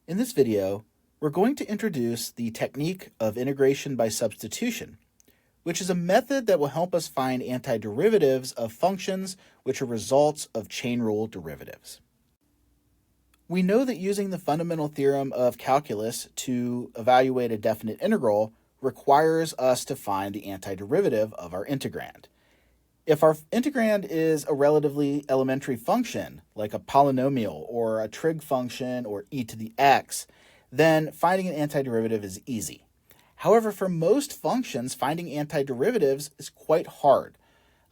In this video, we're going to introduce the technique of integration by substitution, which is a method that will help us find antiderivatives of functions which are results of chain rule derivatives. We know that using the fundamental theorem of calculus to evaluate a definite integral requires us to find the antiderivative of our integrand. If our integrand is a relatively elementary function, like a polynomial or a trig function or e to the x, then finding an antiderivative is easy. However, for most functions, finding antiderivatives is quite hard,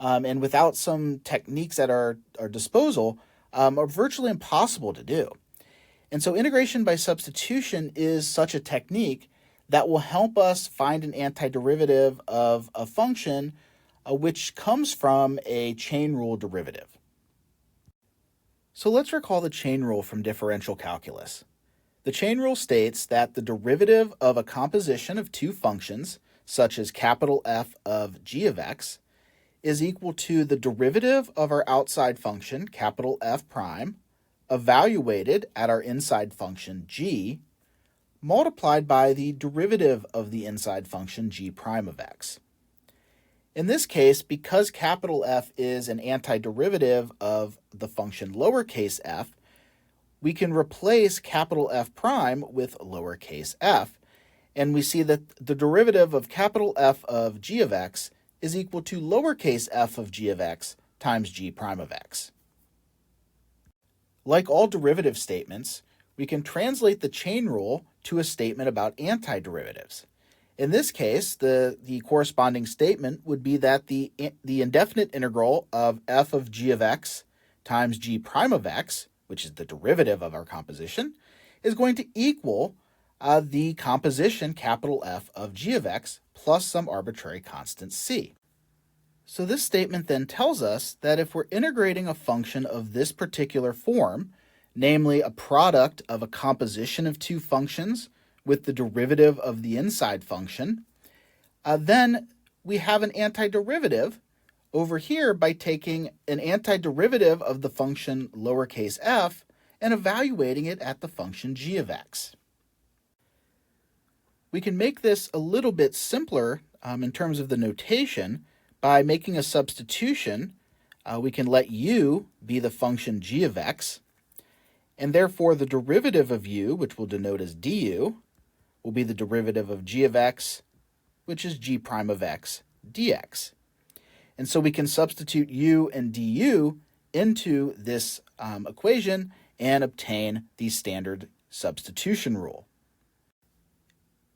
and without some techniques at our disposal, are virtually impossible to do. And so integration by substitution is such a technique that will help us find an antiderivative of a function which comes from a chain rule derivative. So let's recall the chain rule from differential calculus. The chain rule states that the derivative of a composition of two functions, such as capital F of g of x, is equal to the derivative of our outside function, capital F prime, evaluated at our inside function g, multiplied by the derivative of the inside function g prime of x. In this case, because capital F is an antiderivative of the function lowercase f, we can replace capital F prime with lowercase f, and we see that the derivative of capital F of g of x is equal to lowercase f of g of x times g prime of x. Like all derivative statements, we can translate the chain rule to a statement about antiderivatives. In this case, the corresponding statement would be that the indefinite integral of f of g of x times g prime of x, which is the derivative of our composition, is going to equal the composition capital F of g of x plus some arbitrary constant c. So this statement then tells us that if we're integrating a function of this particular form, namely a product of a composition of two functions with the derivative of the inside function, then we have an antiderivative over here by taking an antiderivative of the function lowercase f and evaluating it at the function g of x. We can make this a little bit simpler in terms of the notation by making a substitution. We can let u be the function g of x, and therefore the derivative of u, which we'll denote as du, will be the derivative of g of x, which is g prime of x dx. And so we can substitute u and du into this equation and obtain the standard substitution rule.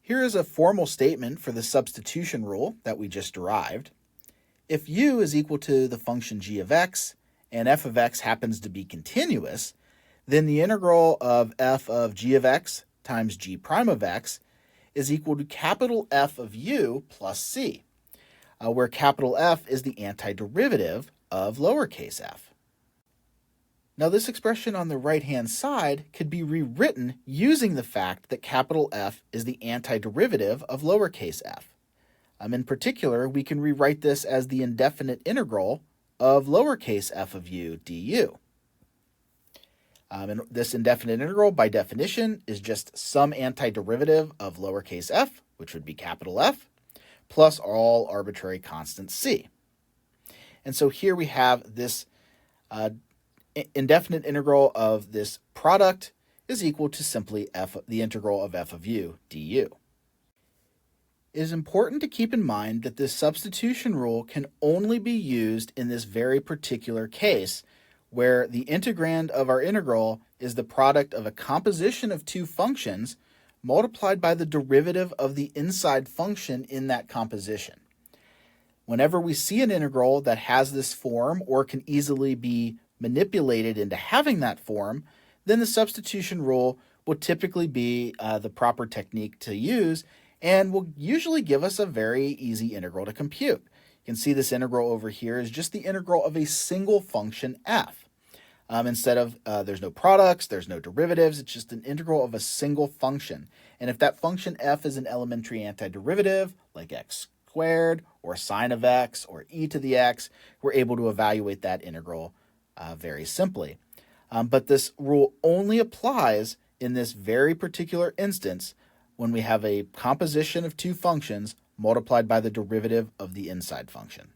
Here is a formal statement for the substitution rule that we just derived. If u is equal to the function g of x and f of x happens to be continuous, then the integral of f of g of x times g prime of x is equal to capital F of u plus c, where capital F is the antiderivative of lowercase f. Now this expression on the right-hand side could be rewritten using the fact that capital F is the antiderivative of lowercase f. In particular, we can rewrite this as the indefinite integral of lowercase f of u du. And this indefinite integral, by definition, is just some antiderivative of lowercase f, which would be capital F, plus all arbitrary constant c. And so here we have this indefinite integral of this product is equal to simply the integral of f of u du. It is important to keep in mind that this substitution rule can only be used in this very particular case, where the integrand of our integral is the product of a composition of two functions multiplied by the derivative of the inside function in that composition. Whenever we see an integral that has this form or can easily be manipulated into having that form, then the substitution rule will typically be the proper technique to use and will usually give us a very easy integral to compute. You can see this integral over here is just the integral of a single function f. Instead of, there's no products, there's no derivatives, it's just an integral of a single function. And if that function f is an elementary antiderivative, like x squared, or sine of x, or e to the x, we're able to evaluate that integral very simply. But this rule only applies in this very particular instance when we have a composition of two functions multiplied by the derivative of the inside function.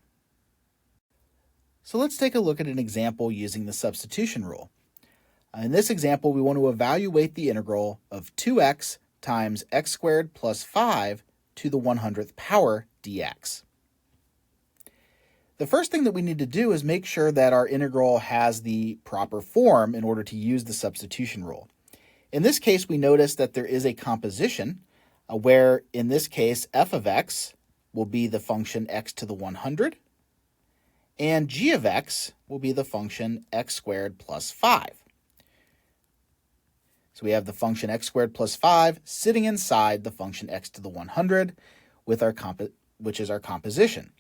So let's take a look at an example using the substitution rule. In this example, we want to evaluate the integral of 2x times x squared plus 5 to the 100th power dx. The first thing that we need to do is make sure that our integral has the proper form in order to use the substitution rule. In this case, we notice that there is a composition where, in this case, f of x will be the function x to the 100, and g of x will be the function x squared plus 5. So we have the function x squared plus 5 sitting inside the function x to the 100, with which is our composition.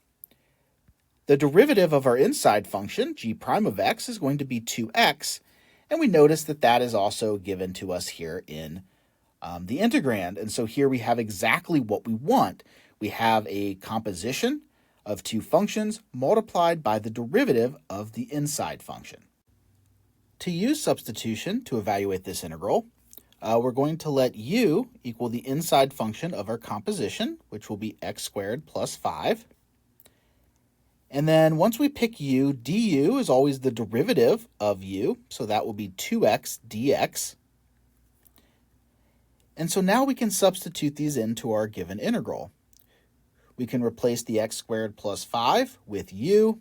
The derivative of our inside function, g prime of x, is going to be 2x, and we notice that that is also given to us here in the integrand. And so here we have exactly what we want. We have a composition of two functions multiplied by the derivative of the inside function. To use substitution to evaluate this integral, we're going to let u equal the inside function of our composition, which will be x squared plus 5. And then once we pick u, du is always the derivative of u, so that will be 2x dx. And so now we can substitute these into our given integral. We can replace the x squared plus 5 with u,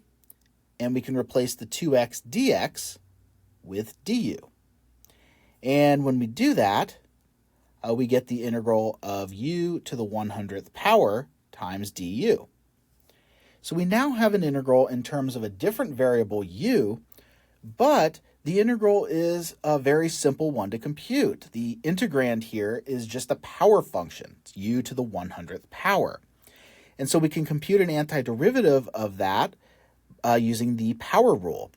and we can replace the 2x dx with du. And when we do that, we get the integral of u to the 100th power times du. So we now have an integral in terms of a different variable u, but the integral is a very simple one to compute. The integrand here is just a power function. It's u to the 100th power. And so we can compute an antiderivative of that using the power rule.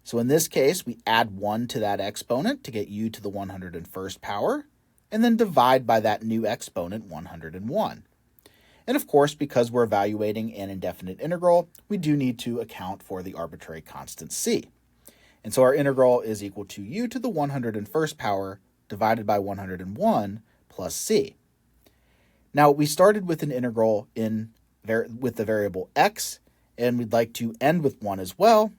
So in this case, we add 1 to that exponent to get u to the 101st power, and then divide by that new exponent, 101. And of course, because we're evaluating an indefinite integral, we do need to account for the arbitrary constant c. And so our integral is equal to u to the 101st power divided by 101 plus c. Now, we started with an integral with the variable x, and we'd like to end with 1 as well.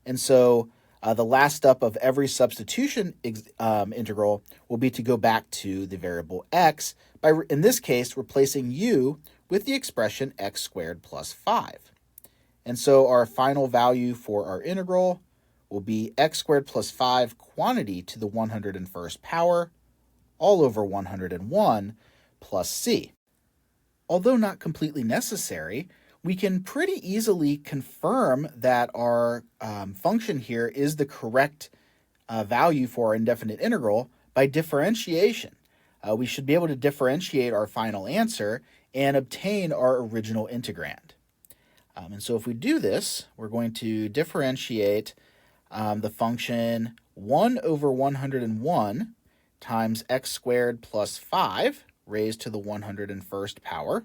And so the last step of every substitution integral will be to go back to the variable x by, in this case, replacing u with the expression x squared plus 5. And so our final value for our integral will be x squared plus 5 quantity to the 101st power all over 101 plus c. Although not completely necessary, we can pretty easily confirm that our function here is the correct value for our indefinite integral by differentiation. We should be able to differentiate our final answer and obtain our original integrand. And so if we do this, we're going to differentiate the function 1 over 101 times x squared plus 5 raised to the 101st power.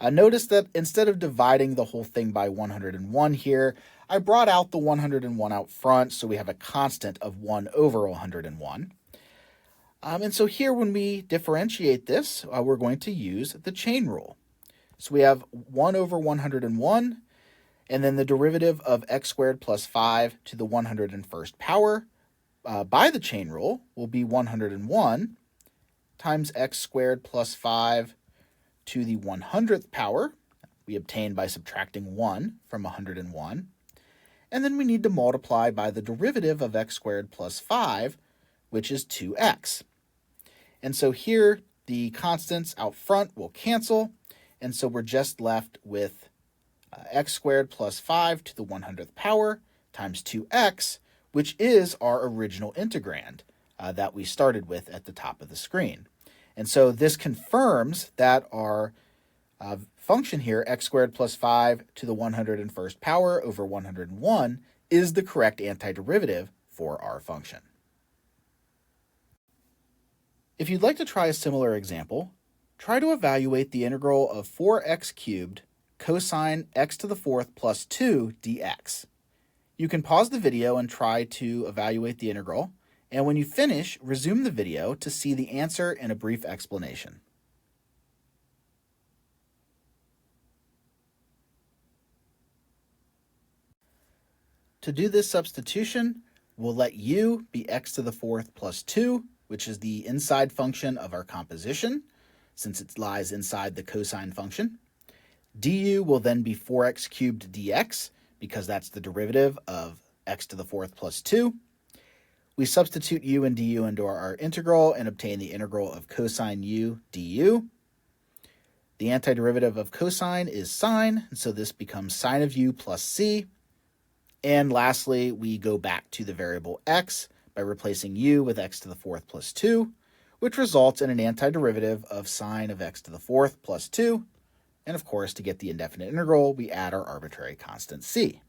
Notice that instead of dividing the whole thing by 101 here, I brought out the 101 out front, so we have a constant of 1 over 101. And so here when we differentiate this, we're going to use the chain rule. So we have 1 over 101, and then the derivative of x squared plus 5 to the 101st power by the chain rule will be 101 times x squared plus 5 to the 100th power, we obtain by subtracting 1 from 101. And then we need to multiply by the derivative of x squared plus 5, which is 2x. And so here, the constants out front will cancel, and so we're just left with x squared plus 5 to the 100th power times 2x, which is our original integrand that we started with at the top of the screen. And so this confirms that our function here, x squared plus 5 to the 101st power over 101, is the correct antiderivative for our function. If you'd like to try a similar example, try to evaluate the integral of 4x cubed cosine x to the 4th plus 2 dx. You can pause the video and try to evaluate the integral, And when you finish, resume the video to see the answer and a brief explanation. To do this substitution, we'll let u be x to the fourth plus 2, which is the inside function of our composition, since it lies inside the cosine function. Du will then be 4x cubed dx, because that's the derivative of x to the fourth plus 2. We substitute u and du into our integral and obtain the integral of cosine u du. The antiderivative of cosine is sine, and so this becomes sine of u plus c. And lastly, we go back to the variable x by replacing u with x to the fourth plus 2, which results in an antiderivative of sine of x to the fourth plus 2. And of course, to get the indefinite integral, we add our arbitrary constant c.